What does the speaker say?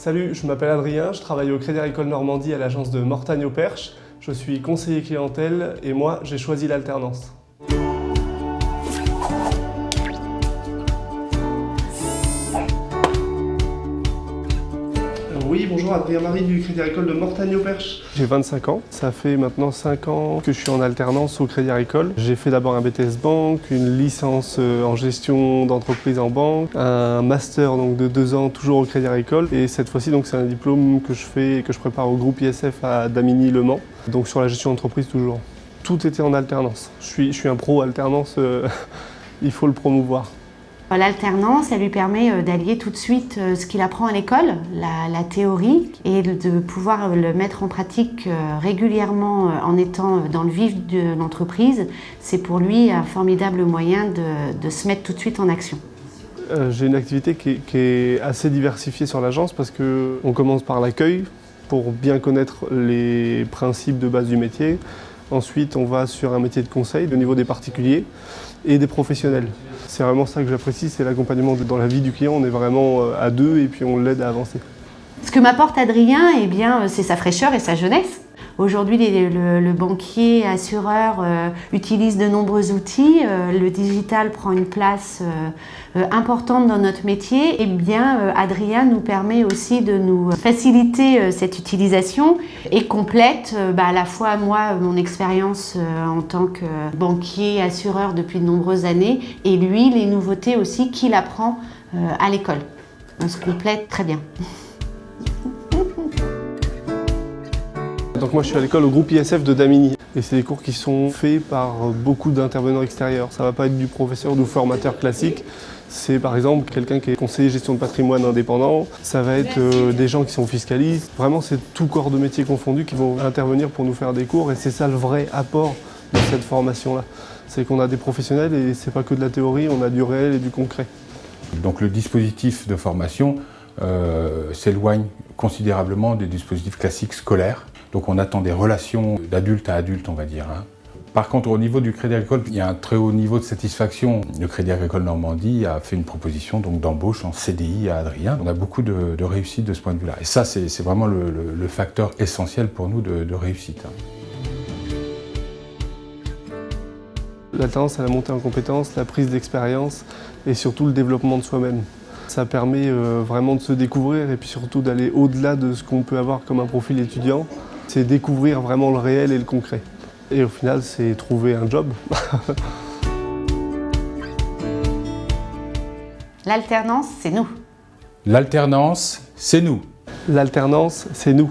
Salut, je m'appelle Adrien, je travaille au Crédit Agricole Normandie à l'agence de Mortagne au Perche. Je suis conseiller clientèle et moi, j'ai choisi l'alternance. Oui, bonjour, Adrien Marie du Crédit Agricole de Mortagne au Perche. J'ai 25 ans, ça fait maintenant 5 ans que je suis en alternance au Crédit Agricole. J'ai fait d'abord un BTS Banque, une licence en gestion d'entreprise en banque, un master donc, de 2 ans toujours au Crédit Agricole et cette fois-ci c'est un diplôme que je fais et que je prépare au groupe ISF à Damigny-Le Mans, donc sur la gestion d'entreprise toujours. Tout était en alternance. Je suis un pro alternance, il faut le promouvoir. L'alternance, elle lui permet d'allier tout de suite ce qu'il apprend à l'école, la théorie, et de pouvoir le mettre en pratique régulièrement en étant dans le vif de l'entreprise. C'est pour lui un formidable moyen de se mettre tout de suite en action. J'ai une activité qui est assez diversifiée sur l'agence parce qu'on commence par l'accueil pour bien connaître les principes de base du métier. Ensuite, on va sur un métier de conseil au niveau des particuliers et des professionnels. C'est vraiment ça que j'apprécie, c'est l'accompagnement dans la vie du client. On est vraiment à deux et puis on l'aide à avancer. Ce que m'apporte Adrien, eh bien, c'est sa fraîcheur et sa jeunesse. Aujourd'hui, le banquier assureur utilise de nombreux outils. Le digital prend une place importante dans notre métier. Et bien, Adrien nous permet aussi de nous faciliter cette utilisation et complète à la fois moi mon expérience en tant que banquier assureur depuis de nombreuses années et lui les nouveautés aussi qu'il apprend à l'école. On se complète très bien. Donc moi je suis à l'école au groupe ISF de Damigny et c'est des cours qui sont faits par beaucoup d'intervenants extérieurs. Ça ne va pas être du professeur ou du formateur classique. C'est par exemple quelqu'un qui est conseiller gestion de patrimoine indépendant. Ça va être des gens qui sont fiscalistes. Vraiment c'est tout corps de métier confondu qui vont intervenir pour nous faire des cours et c'est ça le vrai apport de cette formation-là. C'est qu'on a des professionnels et c'est pas que de la théorie, on a du réel et du concret. Donc le dispositif de formation s'éloigne considérablement des dispositifs classiques scolaires. Donc on attend des relations d'adulte à adulte, on va dire. Par contre, au niveau du Crédit Agricole, il y a un très haut niveau de satisfaction. Le Crédit Agricole Normandie a fait une proposition d'embauche en CDI à Adrien. On a beaucoup de réussite de ce point de vue-là. Et ça, c'est vraiment le facteur essentiel pour nous de réussite. L'alternance, c'est la montée en compétences, la prise d'expérience et surtout le développement de soi-même. Ça permet vraiment de se découvrir et puis surtout d'aller au-delà de ce qu'on peut avoir comme un profil étudiant. C'est découvrir vraiment le réel et le concret. Et au final, c'est trouver un job. L'alternance, c'est nous. L'alternance, c'est nous. L'alternance, c'est nous.